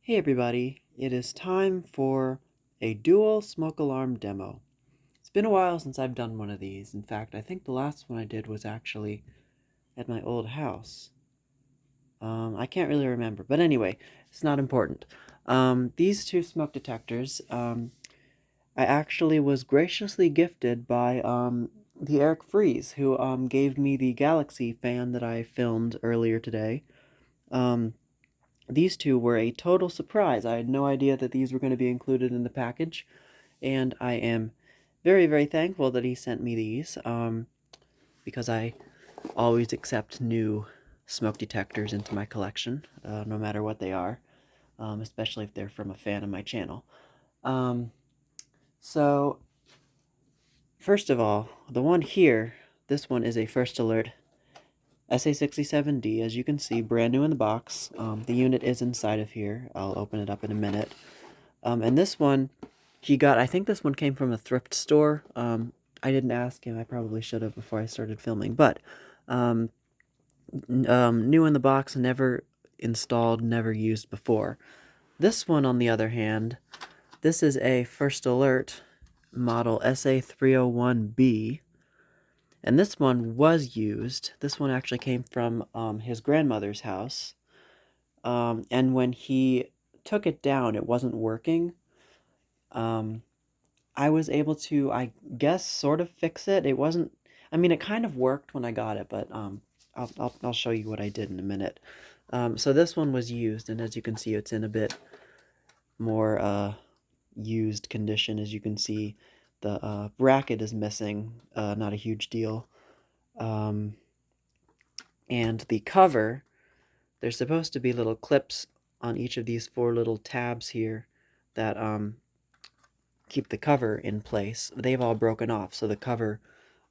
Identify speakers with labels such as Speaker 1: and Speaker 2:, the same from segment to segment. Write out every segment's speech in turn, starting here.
Speaker 1: Hey everybody, it is time for a dual smoke alarm demo. It's been a while since I've done one of these. In fact, I think the last one I did was actually at my old house. I can't really remember, but anyway, it's not important. These two smoke detectors, I actually was graciously gifted by the Eric Freeze, who gave me the Galaxy fan that I filmed earlier today. Um, These two were a total surprise. I had no idea that these were going to be included in the package, and I am very, very thankful that he sent me these, because I always accept new smoke detectors into my collection, no matter what they are, especially if they're from a fan of my channel. Um, so, first of all, the one here, this one is a First Alert SA67D, as you can see, brand new in the box. The unit is inside of here. I'll open it up in a minute. And this one, I think this one came from a thrift store. I didn't ask him. I probably should have before I started filming. But um, new in the box, never installed, never used before. This one, on the other hand, this is a First Alert model SA301B. And this one was used. This one actually came from his grandmother's house. And when he took it down, it wasn't working. Um, I was able to, I guess, sort of fix it. It wasn't, I mean, it kind of worked when I got it, but I'll show you what I did in a minute. So this one was used, and as you can see, it's in a bit more used condition. As you can see, the bracket is missing, not a huge deal. Um, and the cover, there's supposed to be little clips on each of these four little tabs here that keep the cover in place. They've all broken off, so the cover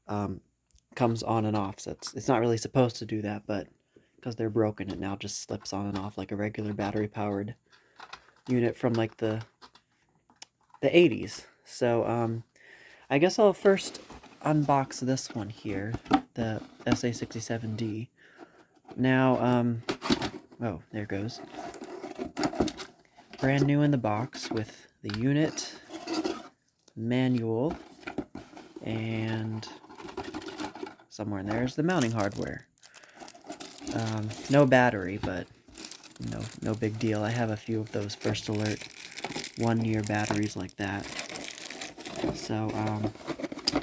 Speaker 1: um, comes on and off. So it's not really supposed to do that, but because they're broken, it now just slips on and off like a regular battery-powered unit from like the 80s. So I guess I'll first unbox this one here, the SA67D. Now, oh, there goes. Brand new in the box with the unit, manual, and somewhere in there is the mounting hardware. No battery, but no big deal. I have a few of those First Alert 1-year batteries like that. So,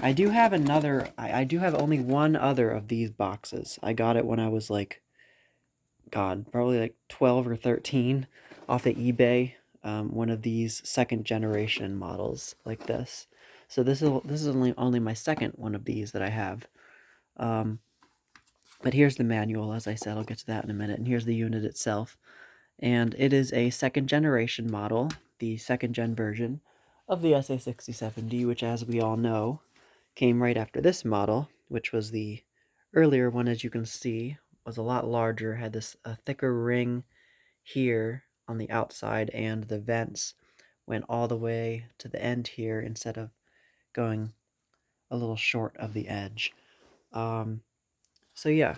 Speaker 1: I do have another, I do have only one other of these boxes. I got it when I was like, God, probably like 12 or 13 off of eBay. One of these second generation models like this. So this is only my second one of these that I have. But here's the manual, as I said, I'll get to that in a minute. And here's the unit itself. And it is a second generation model, the second gen version of the SA67D, which, as we all know, came right after this model, which was the earlier one. As you can see, was a lot larger, had this thicker ring here on the outside, and the vents went all the way to the end here instead of going a little short of the edge. So yeah,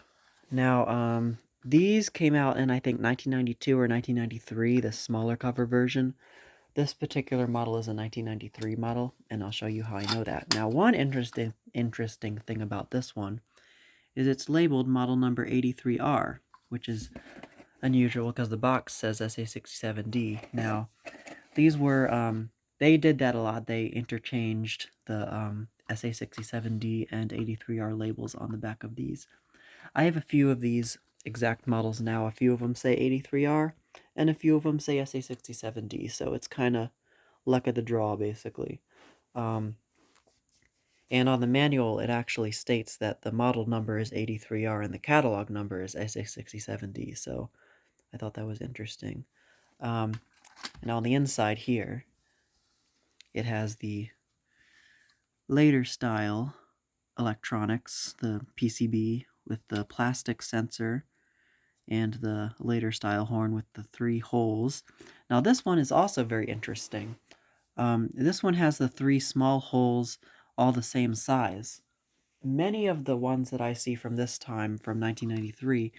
Speaker 1: now these came out in, I think, 1992 or 1993, the smaller cover version. This particular model is a 1993 model, and I'll show you how I know that. Now, one interesting thing about this one is it's labeled model number 83R, which is unusual because the box says SA67D. Now, these were, they did that a lot. They interchanged the SA67D and 83R labels on the back of these. I have a few of these exact models now. A few of them say 83R, and a few of them say SA67D, so it's kind of luck of the draw, basically. And on the manual, it actually states that the model number is 83R and the catalog number is SA67D, so I thought that was interesting. And on the inside here, it has the later style electronics, the PCB with the plastic sensor, and the later style horn with the 3 holes. Now this one is also very interesting. This one has the 3 small holes, all the same size. Many of the ones that I see from this time, from 1993,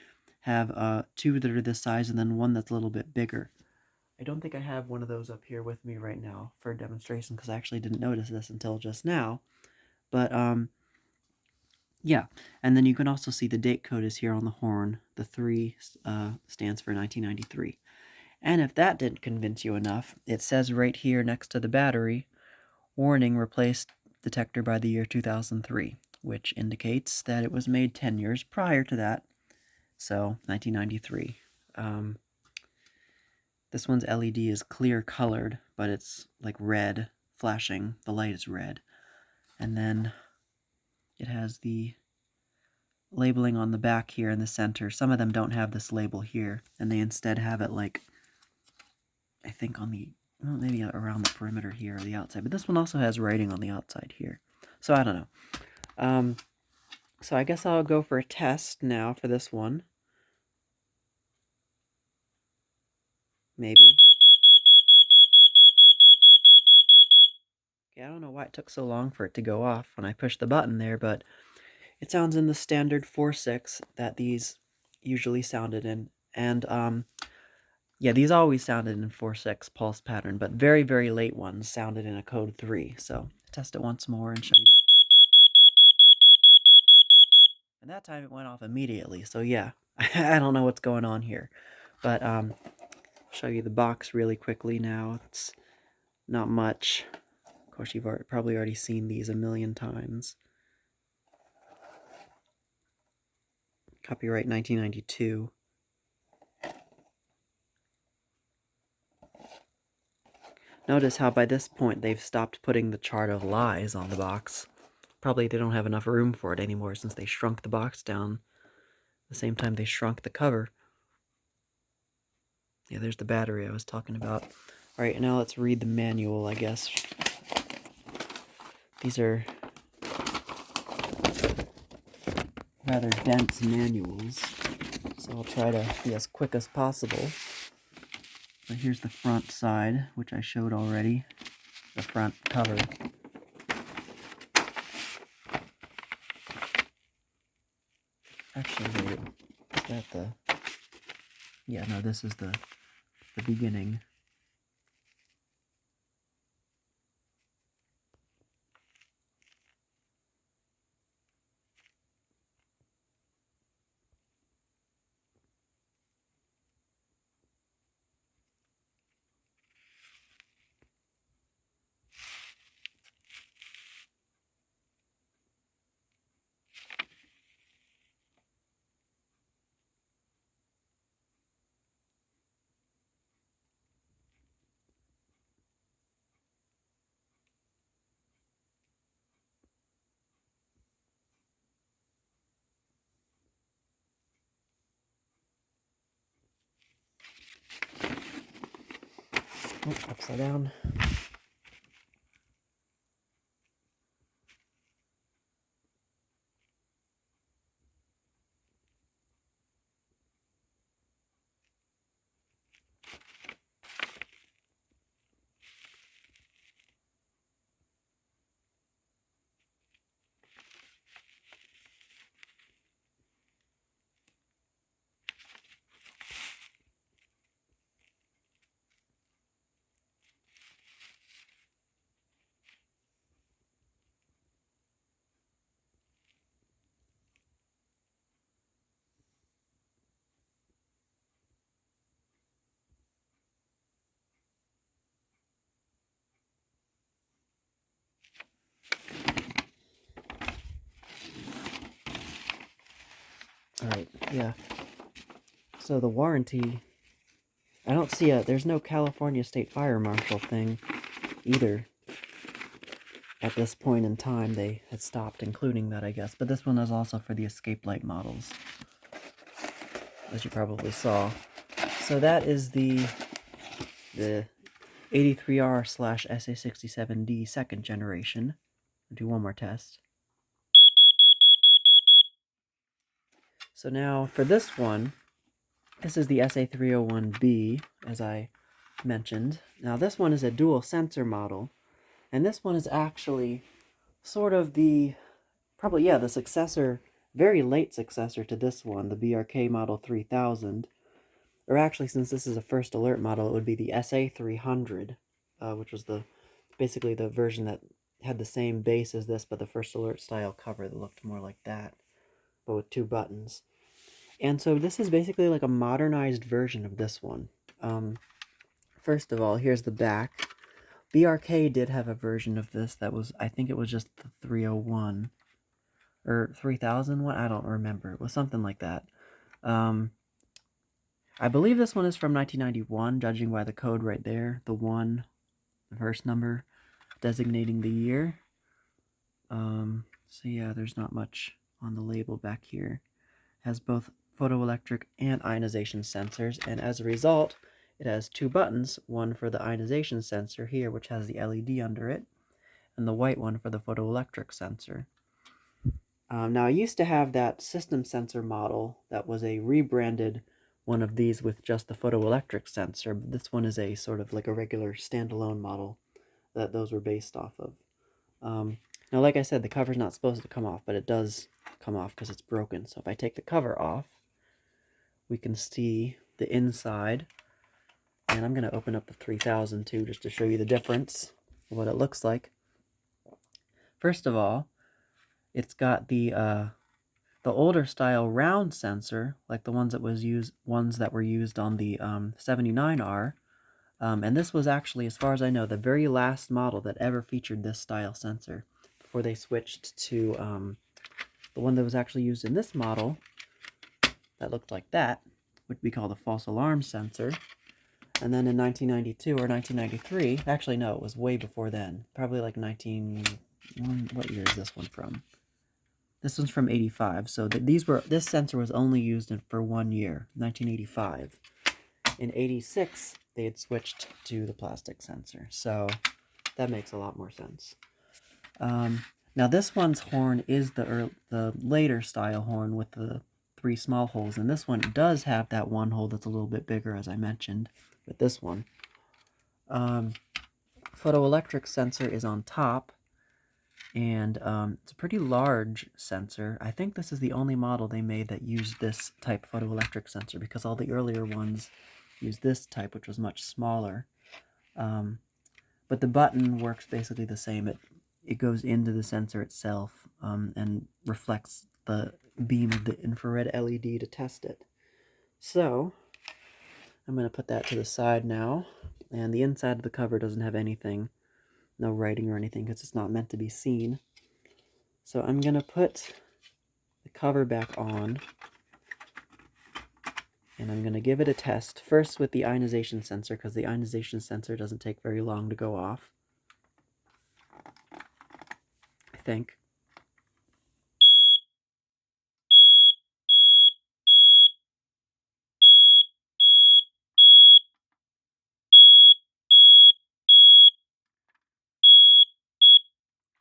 Speaker 1: have 2 that are this size and then one that's a little bit bigger. I don't think I have one of those up here with me right now for a demonstration because I actually didn't notice this until just now. But yeah, and then you can also see the date code is here on the horn. The 3 stands for 1993. And if that didn't convince you enough, it says right here next to the battery, warning, replace detector by the year 2003, which indicates that it was made 10 years prior to that, so 1993. This one's LED is clear colored, but it's like red, flashing. The light is red. And then it has the labeling on the back here in the center. Some of them don't have this label here, and they instead have it like, I think on the, well, maybe around the perimeter here or the outside. But this one also has writing on the outside here. So I don't know. So I guess I'll go for a test now for this one. Maybe. Okay, I don't know why it took so long for it to go off when I pushed the button there, but it sounds in the standard 4/6 that these usually sounded in. And yeah, these always sounded in 4/6 pulse pattern, but very, very late ones sounded in a code 3. So test it once more and show you. And that time it went off immediately. So yeah, I don't know what's going on here. But show you the box really quickly now. It's not much. Of course, you've probably already seen these a million times. Copyright 1992. Notice how by this point they've stopped putting the chart of lies on the box. Probably they don't have enough room for it anymore since they shrunk the box down the same time they shrunk the cover. Yeah, there's the battery I was talking about. Alright, now let's read the manual, I guess. These are rather dense manuals, so I'll try to be as quick as possible. So here's the front side, which I showed already, the front cover. Actually, wait, is that the... Yeah, no, this is the beginning. Oh, upside down. Alright, yeah. So the warranty, I don't see there's no California State Fire Marshal thing either. At this point in time, they had stopped including that, I guess. But this one is also for the escape light models, as you probably saw. So that is the 83R/SA67D second generation. I'll do one more test. So now for this one, this is the SA301B, as I mentioned. Now this one is a dual sensor model, and this one is actually sort of the, probably, yeah, the successor, very late successor to this one, the BRK model 3000. or actually, since this is a first alert model, it would be the SA300, which was basically the version that had the same base as this, but the first alert style cover that looked more like that, but with 2 buttons. And so this is basically like a modernized version of this one. First of all, here's the back. BRK did have a version of this that was, I think it was just the 301 or 3001. I don't remember. It was something like that. I believe this one is from 1991, judging by the code right there. The 1, the first number, designating the year. So yeah, there's not much on the label back here. It has both photoelectric and ionization sensors, and as a result, it has 2 buttons, one for the ionization sensor here, which has the LED under it, and the white one for the photoelectric sensor. Now, I used to have that system sensor model that was a rebranded one of these with just the photoelectric sensor, but this one is a sort of like a regular standalone model that those were based off of. Now, like I said, the cover's not supposed to come off, but it does come off because it's broken. So if I take the cover off, we can see the inside. And I'm going to open up the 3000 too, just to show you the difference of what it looks like. First of all, it's got the older style round sensor, like the ones that were used on the 79R. And this was actually, as far as I know, the very last model that ever featured this style sensor before they switched to the one that was actually used in this model that looked like that, would be called a false alarm sensor. And then in 1992 or 1993, actually no, it was way before then, probably like what year is this one from? This one's from 85, so this sensor was only used for 1 year, 1985. In 86, they had switched to the plastic sensor, so that makes a lot more sense. Now this one's horn is the later style horn with the 3 small holes, and this one does have that one hole that's a little bit bigger, as I mentioned, with this one. Photoelectric sensor is on top, and it's a pretty large sensor. I think this is the only model they made that used this type photoelectric sensor, because all the earlier ones used this type, which was much smaller. But the button works basically the same. It goes into the sensor itself and reflects the beam of the infrared LED to test it. So I'm going to put that to the side now, and the inside of the cover doesn't have anything, no writing or anything, because it's not meant to be seen. So I'm going to put the cover back on, and I'm going to give it a test, first with the ionization sensor, because the ionization sensor doesn't take very long to go off, I think.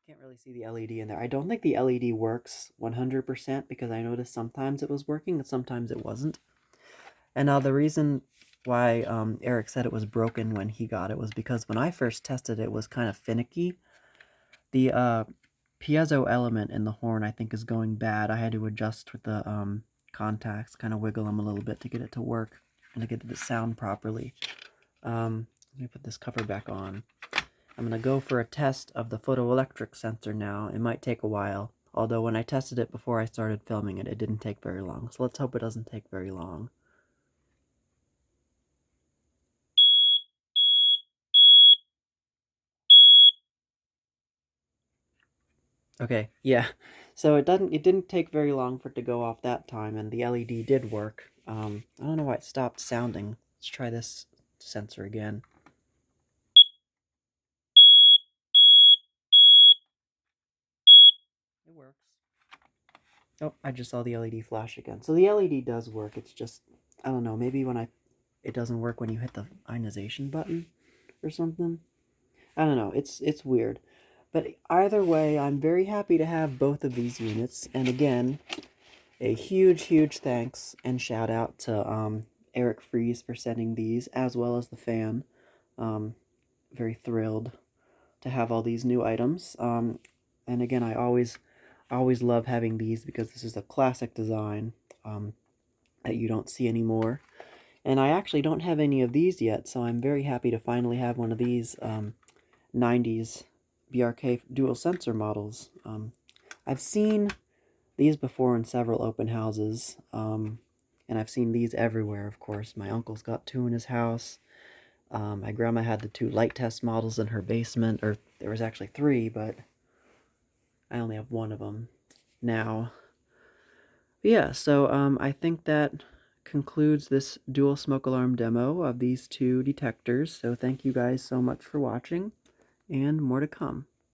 Speaker 1: Can't really see the LED in there. I don't think the LED works 100% because I noticed sometimes it was working and sometimes it wasn't. And now the reason why Eric said it was broken when he got it was because when I first tested it, it was kind of finicky. The piezo element in the horn, I think, is going bad. I had to adjust with the contacts, kind of wiggle them a little bit to get it to work and to get it to sound properly. Let me put this cover back on. I'm going to go for a test of the photoelectric sensor now. It might take a while, although when I tested it before I started filming it, it didn't take very long. So let's hope it doesn't take very long. Okay, yeah. So it didn't take very long for it to go off that time, and the LED did work. I don't know why it stopped sounding. Let's try this sensor again. It works. Oh, I just saw the LED flash again. So the LED does work. It's just, I don't know, maybe it doesn't work when you hit the ionization button or something. I don't know. It's weird. But either way, I'm very happy to have both of these units. And again, a huge thanks and shout out to Eric Fries for sending these, as well as the fan. Very thrilled to have all these new items. And again, I always love having these because this is a classic design that you don't see anymore. And I actually don't have any of these yet, so I'm very happy to finally have one of these 90s BRK dual sensor models. I've seen these before in several open houses, and I've seen these everywhere, of course. My uncle's got two in his house. My grandma had the two light test models in her basement, or there was actually three, but I only have one of them now. But yeah, so I think that concludes this dual smoke alarm demo of these two detectors. So thank you guys so much for watching, and more to come.